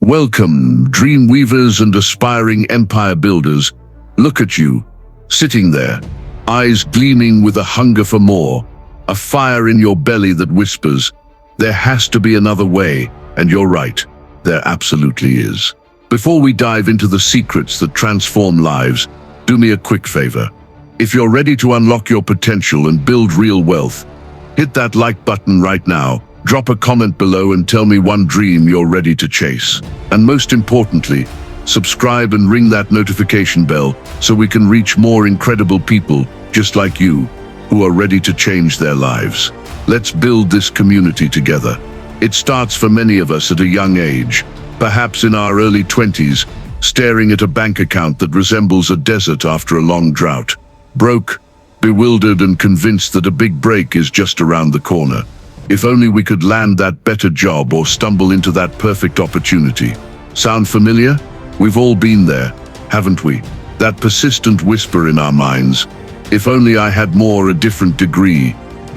Welcome, dream weavers and aspiring empire builders. Look at you, sitting there, eyes gleaming with a hunger for more, a fire in your belly that whispers, there has to be another way, and you're right, there absolutely is. Before we dive into the secrets that transform lives, do me a quick favor. If you're ready to unlock your potential and build real wealth, hit that like button right now. Drop a comment below and tell me one dream you're ready to chase. And most importantly, subscribe and ring that notification bell so we can reach more incredible people just like you who are ready to change their lives. Let's build this community together. It starts for many of us at a young age, perhaps in our early 20s, staring at a bank account that resembles a desert after a long drought. Broke, bewildered and convinced that a big break is just around the corner. If only we could land that better job or stumble into that perfect opportunity. Sound familiar? We've all been there, haven't we? That persistent whisper in our minds. If only I had more, a different degree,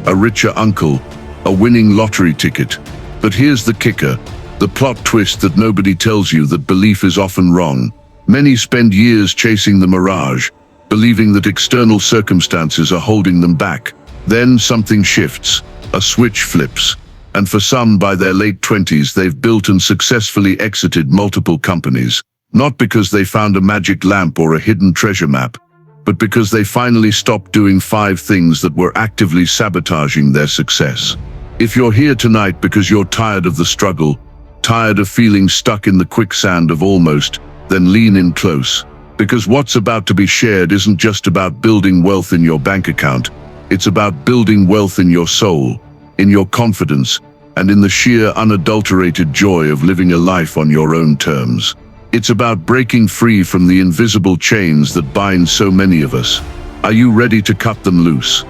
a richer uncle, a winning lottery ticket. But here's the kicker, the plot twist that nobody tells you, that belief is often wrong. Many spend years chasing the mirage, believing that external circumstances are holding them back. Then something shifts. A switch flips, and for some by their late 20s they've built and successfully exited multiple companies, not because they found a magic lamp or a hidden treasure map, but because they finally stopped doing 5 things that were actively sabotaging their success. If you're here tonight because you're tired of the struggle, tired of feeling stuck in the quicksand of almost, then lean in close, because what's about to be shared isn't just about building wealth in your bank account, it's about building wealth in your soul, in your confidence, and in the sheer unadulterated joy of living a life on your own terms. It's about breaking free from the invisible chains that bind so many of us. Are you ready to cut them loose?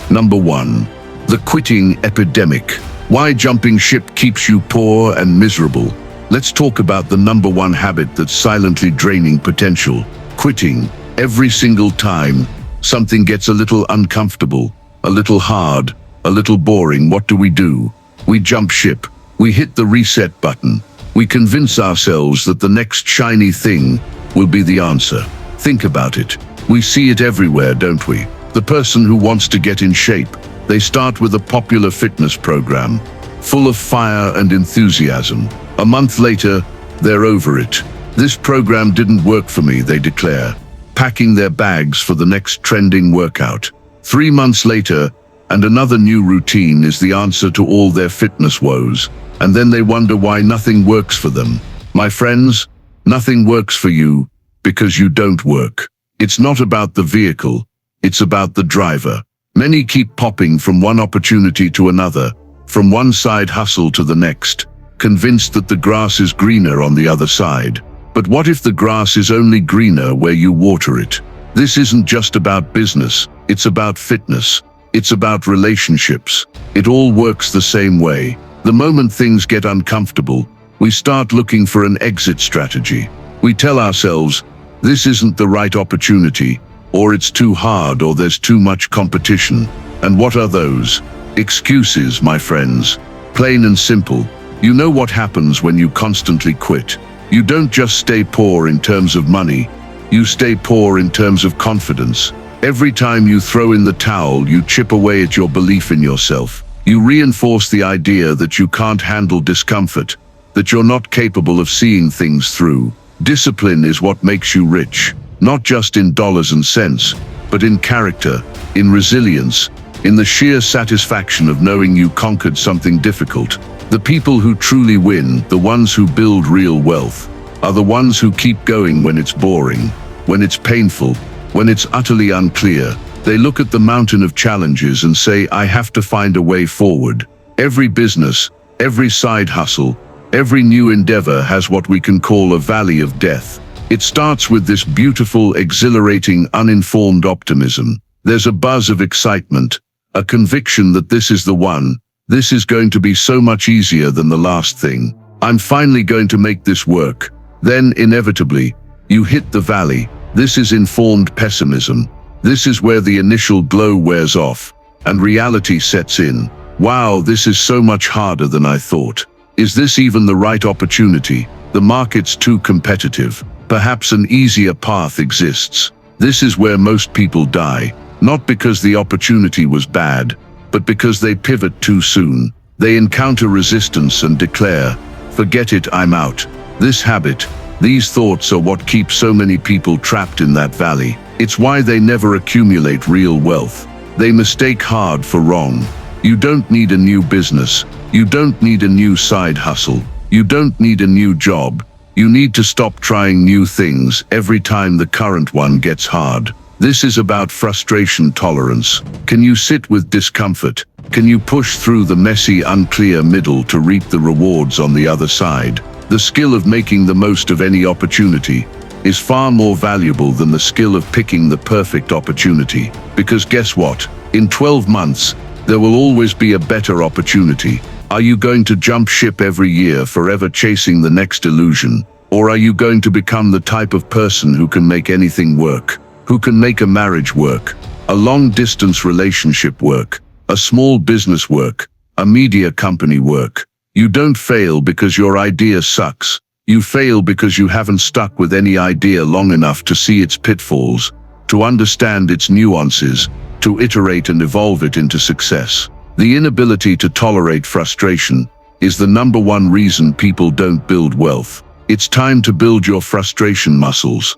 Number 1. The quitting epidemic. Why jumping ship keeps you poor and miserable. Let's talk about the number 1 habit that's silently draining potential. Quitting. Every single time something gets a little uncomfortable, a little hard, a little boring, what do? We jump ship. We hit the reset button. We convince ourselves that the next shiny thing will be the answer. Think about it. We see it everywhere, don't we? The person who wants to get in shape. They start with a popular fitness program, full of fire and enthusiasm. A month later, they're over it. This program didn't work for me, they declare, packing their bags for the next trending workout. 3 months later, and another new routine is the answer to all their fitness woes. And then they wonder why nothing works for them. My friends, nothing works for you because you don't work. It's not about the vehicle, it's about the driver. Many keep popping from one opportunity to another, from one side hustle to the next, convinced that the grass is greener on the other side. But what if the grass is only greener where you water it? This isn't just about business, it's about fitness. It's about relationships. It all works the same way. The moment things get uncomfortable, we start looking for an exit strategy. We tell ourselves, this isn't the right opportunity, or it's too hard, or there's too much competition. And what are those? Excuses, my friends. Plain and simple. You know what happens when you constantly quit. You don't just stay poor in terms of money, you stay poor in terms of confidence. Every time you throw in the towel, you chip away at your belief in yourself. You reinforce the idea that you can't handle discomfort, that you're not capable of seeing things through. Discipline is what makes you rich, not just in dollars and cents, but in character, in resilience, in the sheer satisfaction of knowing you conquered something difficult. The people who truly win, the ones who build real wealth, are the ones who keep going when it's boring, when it's painful, when it's utterly unclear. They look at the mountain of challenges and say, I have to find a way forward. Every business, every side hustle, every new endeavor has what we can call a valley of death. It starts with this beautiful, exhilarating, uninformed optimism. There's a buzz of excitement, a conviction that this is the one. This is going to be so much easier than the last thing. I'm finally going to make this work. Then, inevitably, you hit the valley. This is informed pessimism. This is where the initial glow wears off, and reality sets in. Wow, this is so much harder than I thought. Is this even the right opportunity? The market's too competitive. Perhaps an easier path exists. This is where most people die, not because the opportunity was bad, but because they pivot too soon. They encounter resistance and declare, "Forget it, I'm out." This habit, these thoughts are what keep so many people trapped in that valley. It's why they never accumulate real wealth. They mistake hard for wrong. You don't need a new business. You don't need a new side hustle. You don't need a new job. You need to stop trying new things every time the current one gets hard. This is about frustration tolerance. Can you sit with discomfort? Can you push through the messy, unclear middle to reap the rewards on the other side? The skill of making the most of any opportunity is far more valuable than the skill of picking the perfect opportunity. Because guess what? In 12 months, there will always be a better opportunity. Are you going to jump ship every year, forever chasing the next illusion? Or are you going to become the type of person who can make anything work? Who can make a marriage work, a long-distance relationship work, a small business work, a media company work? You don't fail because your idea sucks. You fail because you haven't stuck with any idea long enough to see its pitfalls, to understand its nuances, to iterate and evolve it into success. The inability to tolerate frustration is the number one reason people don't build wealth. It's time to build your frustration muscles.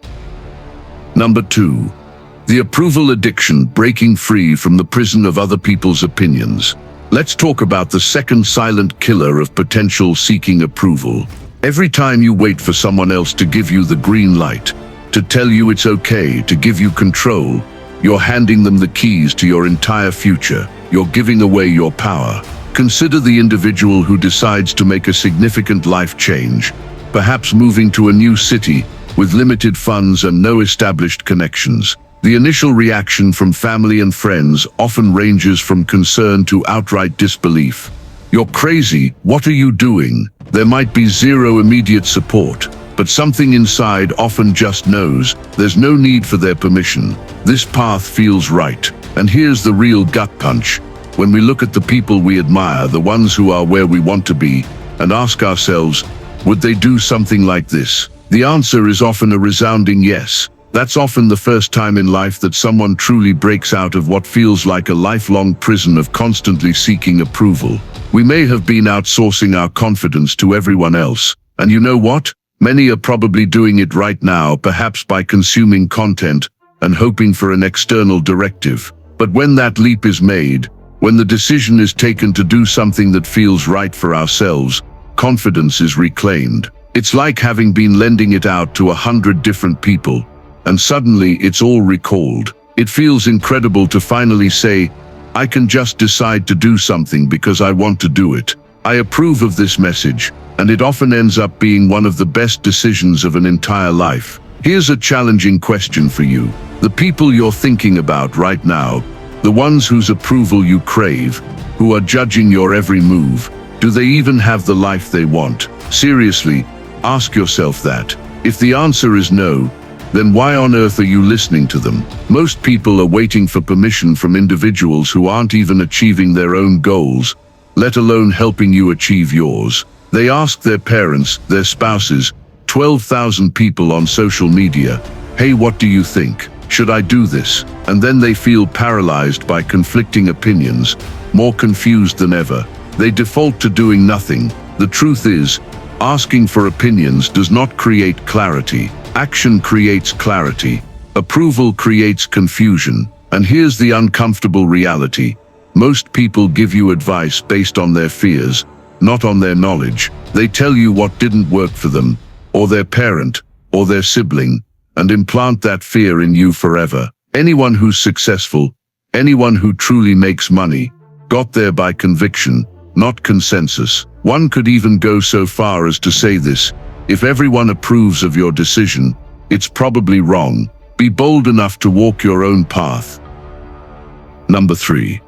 Number 2. The approval addiction, breaking free from the prison of other people's opinions. Let's talk about the second silent killer of potential: seeking approval. Every time you wait for someone else to give you the green light, to tell you it's okay, to give you control, you're handing them the keys to your entire future. You're giving away your power. Consider the individual who decides to make a significant life change, perhaps moving to a new city with limited funds and no established connections. The initial reaction from family and friends often ranges from concern to outright disbelief. "You're crazy, what are you doing?" There might be zero immediate support, but something inside often just knows there's no need for their permission. This path feels right. And here's the real gut punch. When we look at the people we admire, the ones who are where we want to be, and ask ourselves, would they do something like this? The answer is often a resounding yes. That's often the first time in life that someone truly breaks out of what feels like a lifelong prison of constantly seeking approval. We may have been outsourcing our confidence to everyone else. And you know what? Many are probably doing it right now, perhaps by consuming content and hoping for an external directive. But when that leap is made, when the decision is taken to do something that feels right for ourselves, confidence is reclaimed. It's like having been lending it out to 100 different people, and suddenly it's all recalled. It feels incredible to finally say, I can just decide to do something because I want to do it. I approve of this message, and it often ends up being one of the best decisions of an entire life. Here's a challenging question for you. The people you're thinking about right now, the ones whose approval you crave, who are judging your every move, do they even have the life they want? Seriously, ask yourself that. If the answer is no, then why on earth are you listening to them? Most people are waiting for permission from individuals who aren't even achieving their own goals, let alone helping you achieve yours. They ask their parents, their spouses, 12,000 people on social media, hey, what do you think? Should I do this? And then they feel paralyzed by conflicting opinions, more confused than ever. They default to doing nothing. The truth is, asking for opinions does not create clarity. Action creates clarity. Approval creates confusion. And here's the uncomfortable reality. Most people give you advice based on their fears, not on their knowledge. They tell you what didn't work for them, or their parent, or their sibling, and implant that fear in you forever. Anyone who's successful, anyone who truly makes money, got there by conviction, not consensus. One could even go so far as to say this: if everyone approves of your decision, it's probably wrong. Be bold enough to walk your own path. Number 3.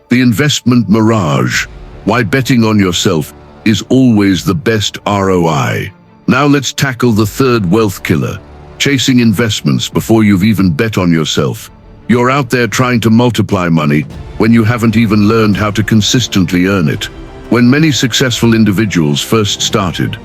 The investment mirage. Why betting on yourself is always the best ROI. Now let's tackle the third wealth killer, chasing investments before you've even bet on yourself. You're out there trying to multiply money when you haven't even learned how to consistently earn it. When many successful individuals first started,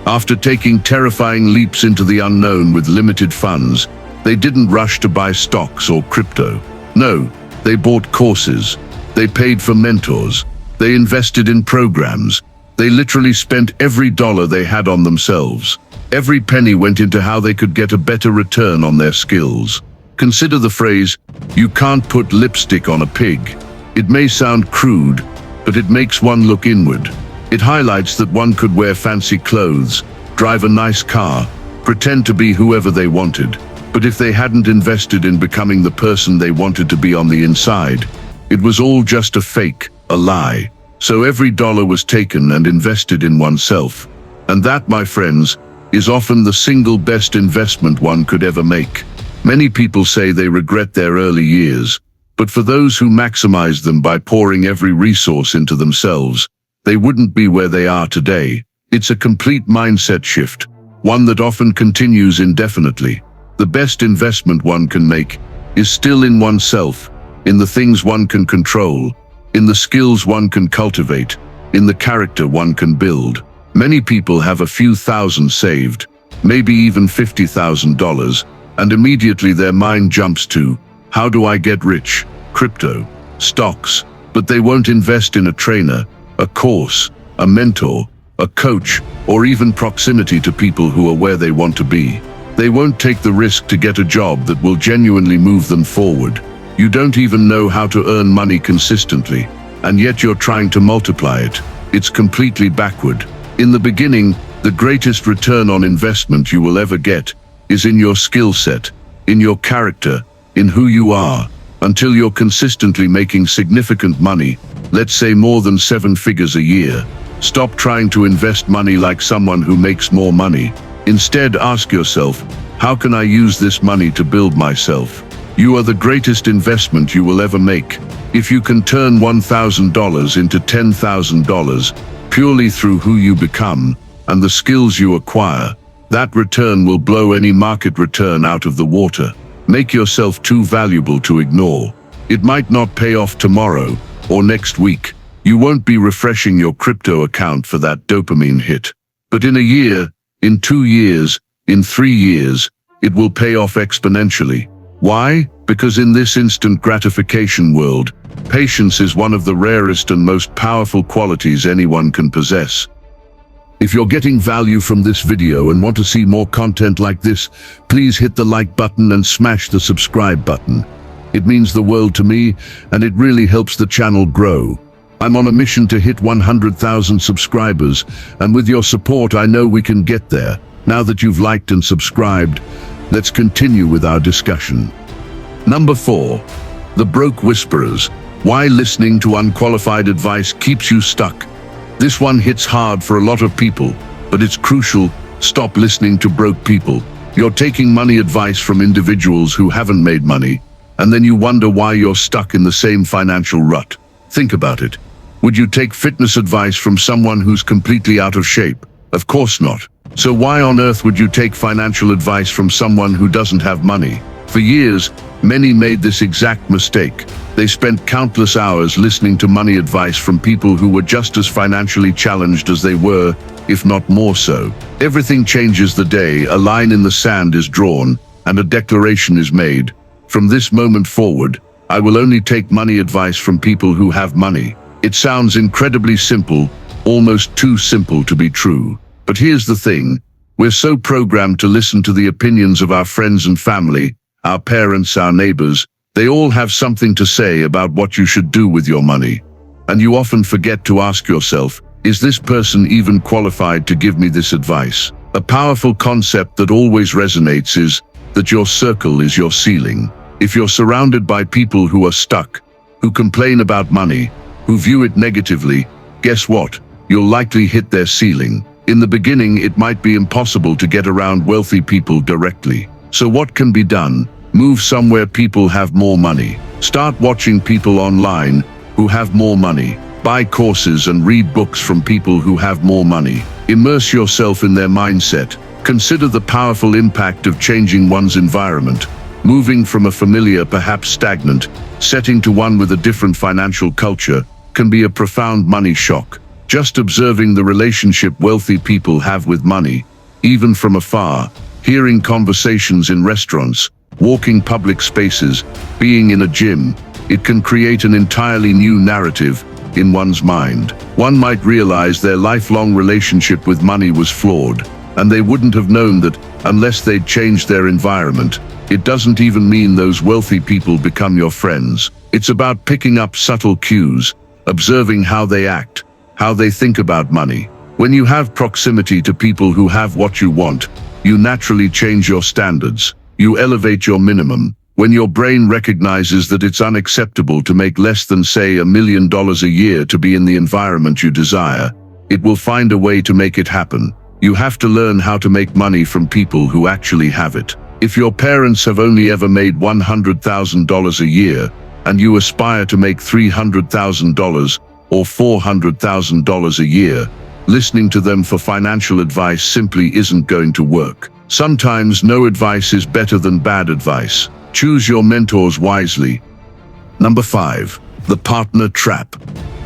After taking terrifying leaps into the unknown with limited funds, they didn't rush to buy stocks or crypto. No, they bought courses. They paid for mentors. They invested in programs. They literally spent every dollar they had on themselves. Every penny went into how they could get a better return on their skills. Consider the phrase, "You can't put lipstick on a pig." It may sound crude, but it makes one look inward. It highlights that one could wear fancy clothes, drive a nice car, pretend to be whoever they wanted. But if they hadn't invested in becoming the person they wanted to be on the inside, it was all just a fake, a lie. So every dollar was taken and invested in oneself. And that, my friends, is often the single best investment one could ever make. Many people say they regret their early years, but for those who maximize them by pouring every resource into themselves, they wouldn't be where they are today. It's a complete mindset shift, one that often continues indefinitely. The best investment one can make is still in oneself, in the things one can control, in the skills one can cultivate, in the character one can build. Many people have a few thousand saved, maybe even $50,000, and immediately their mind jumps to, how do I get rich? Crypto, stocks, but they won't invest in a trainer, a course, a mentor, a coach, or even proximity to people who are where they want to be. They won't take the risk to get a job that will genuinely move them forward. You don't even know how to earn money consistently, and yet you're trying to multiply it. It's completely backward. In the beginning, the greatest return on investment you will ever get is in your skill set, in your character, in who you are. Until you're consistently making significant money, let's say more than 7 figures a year, stop trying to invest money like someone who makes more money. Instead, ask yourself, how can I use this money to build myself? You are the greatest investment you will ever make. If you can turn $1,000 into $10,000 purely through who you become and the skills you acquire, that return will blow any market return out of the water. Make yourself too valuable to ignore. It might not pay off tomorrow or next week. You won't be refreshing your crypto account for that dopamine hit. But in a year, in 2 years, in 3 years, it will pay off exponentially. Why? Because in this instant gratification world, patience is one of the rarest and most powerful qualities anyone can possess. If you're getting value from this video and want to see more content like this, please hit the like button and smash the subscribe button. It means the world to me, and it really helps the channel grow. I'm on a mission to hit 100,000 subscribers, and with your support I know we can get there. Now that you've liked and subscribed, let's continue with our discussion. Number 4. The Broke Whisperers. Why listening to unqualified advice keeps you stuck. This one hits hard for a lot of people, but it's crucial. Stop listening to broke people. You're taking money advice from individuals who haven't made money, and then you wonder why you're stuck in the same financial rut. Think about it. Would you take fitness advice from someone who's completely out of shape? Of course not. So why on earth would you take financial advice from someone who doesn't have money? For years, many made this exact mistake. They spent countless hours listening to money advice from people who were just as financially challenged as they were, if not more so. Everything changes the day a line in the sand is drawn and a declaration is made. From this moment forward, I will only take money advice from people who have money. It sounds incredibly simple, almost too simple to be true. But here's the thing, we're so programmed to listen to the opinions of our friends and family, our parents, our neighbors. They all have something to say about what you should do with your money. And you often forget to ask yourself, is this person even qualified to give me this advice? A powerful concept that always resonates is that your circle is your ceiling. If you're surrounded by people who are stuck, who complain about money, who view it negatively, guess what? You'll likely hit their ceiling. In the beginning, it might be impossible to get around wealthy people directly. So what can be done? Move somewhere people have more money. Start watching people online who have more money. Buy courses and read books from people who have more money. Immerse yourself in their mindset. Consider the powerful impact of changing one's environment. Moving from a familiar, perhaps stagnant, setting to one with a different financial culture can be a profound money shock. Just observing the relationship wealthy people have with money, even from afar, hearing conversations in restaurants, walking public spaces, being in a gym, it can create an entirely new narrative in one's mind. One might realize their lifelong relationship with money was flawed, and they wouldn't have known that unless they'd changed their environment. It doesn't even mean those wealthy people become your friends. It's about picking up subtle cues, observing how they act, how they think about money. When you have proximity to people who have what you want, you naturally change your standards. You elevate your minimum. When your brain recognizes that it's unacceptable to make less than, say, $1 million a year to be in the environment you desire, it will find a way to make it happen. You have to learn how to make money from people who actually have it. If your parents have only ever made $100,000 a year, and you aspire to make $300,000 or $400,000 a year, listening to them for financial advice simply isn't going to work. Sometimes no advice is better than bad advice. Choose your mentors wisely. Number 5. The partner trap.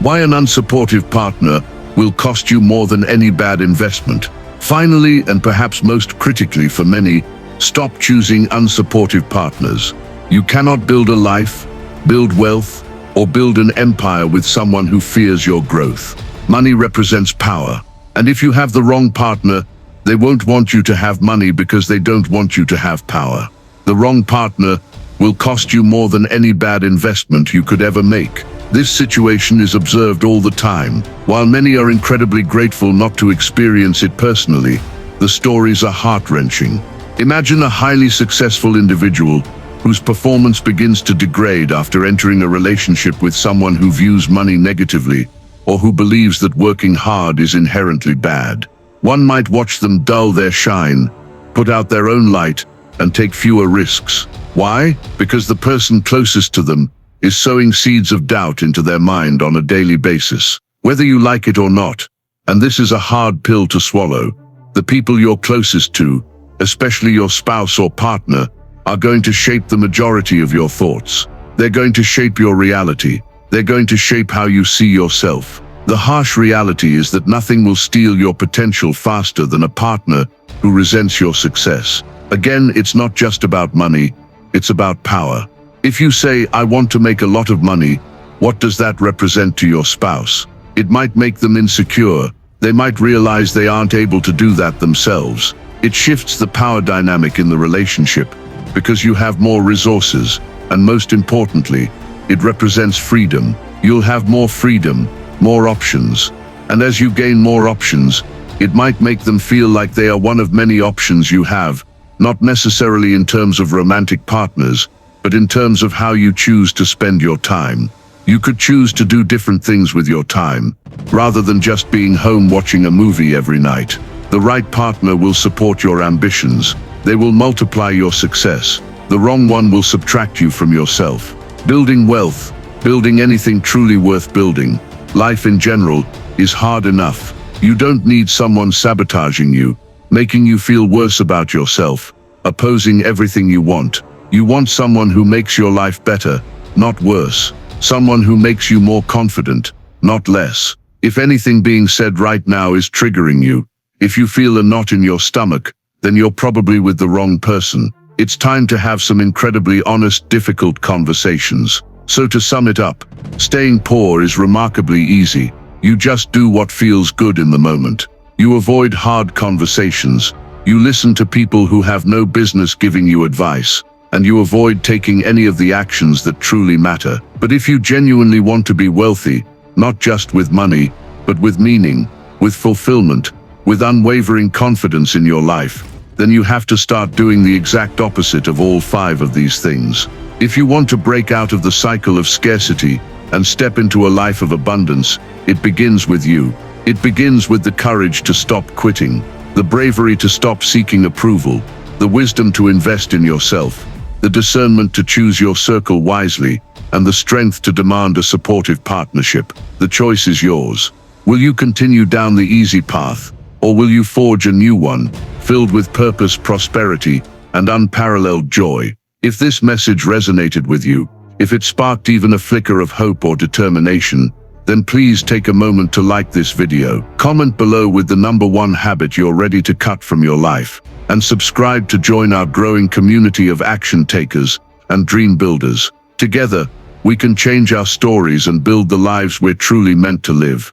Why an unsupportive partner will cost you more than any bad investment. Finally, and perhaps most critically for many, stop choosing unsupportive partners. You cannot build a life, build wealth, or build an empire with someone who fears your growth. Money represents power, and if you have the wrong partner, they won't want you to have money because they don't want you to have power. The wrong partner will cost you more than any bad investment you could ever make. This situation is observed all the time. While many are incredibly grateful not to experience it personally, the stories are heart-wrenching. Imagine a highly successful individual whose performance begins to degrade after entering a relationship with someone who views money negatively, or who believes that working hard is inherently bad. One might watch them dull their shine, put out their own light, and take fewer risks. Why? Because the person closest to them is sowing seeds of doubt into their mind on a daily basis. Whether you like it or not, and this is a hard pill to swallow, the people you're closest to, especially your spouse or partner, are going to shape the majority of your thoughts. They're going to shape your reality. They're going to shape how you see yourself. The harsh reality is that nothing will steal your potential faster than a partner who resents your success. Again, it's not just about money, it's about power. If you say, "I want to make a lot of money," what does that represent to your spouse? It might make them insecure. They might realize they aren't able to do that themselves. It shifts the power dynamic in the relationship because you have more resources, and most importantly, it represents freedom. You'll have more freedom, more options, and as you gain more options, it might make them feel like they are one of many options you have, not necessarily in terms of romantic partners, but in terms of how you choose to spend your time. You could choose to do different things with your time, rather than just being home watching a movie every night. The right partner will support your ambitions. They will multiply your success. The wrong one will subtract you from yourself. Building wealth, building anything truly worth building, life in general, is hard enough. You don't need someone sabotaging you, making you feel worse about yourself, opposing everything you want. You want someone who makes your life better, not worse. Someone who makes you more confident, not less. If anything being said right now is triggering you, if you feel a knot in your stomach, then you're probably with the wrong person. It's time to have some incredibly honest, difficult conversations. So to sum it up, staying poor is remarkably easy. You just do what feels good in the moment. You avoid hard conversations. You listen to people who have no business giving you advice, and you avoid taking any of the actions that truly matter. But if you genuinely want to be wealthy, not just with money, but with meaning, with fulfillment, with unwavering confidence in your life, then you have to start doing the exact opposite of all 5 of these things. If you want to break out of the cycle of scarcity and step into a life of abundance, it begins with you. It begins with the courage to stop quitting, the bravery to stop seeking approval, the wisdom to invest in yourself, the discernment to choose your circle wisely, and the strength to demand a supportive partnership. The choice is yours. Will you continue down the easy path, or will you forge a new one, filled with purpose, prosperity, and unparalleled joy? If this message resonated with you, if it sparked even a flicker of hope or determination, then please take a moment to like this video, comment below with the number one habit you're ready to cut from your life, and subscribe to join our growing community of action takers and dream builders. Together, we can change our stories and build the lives we're truly meant to live.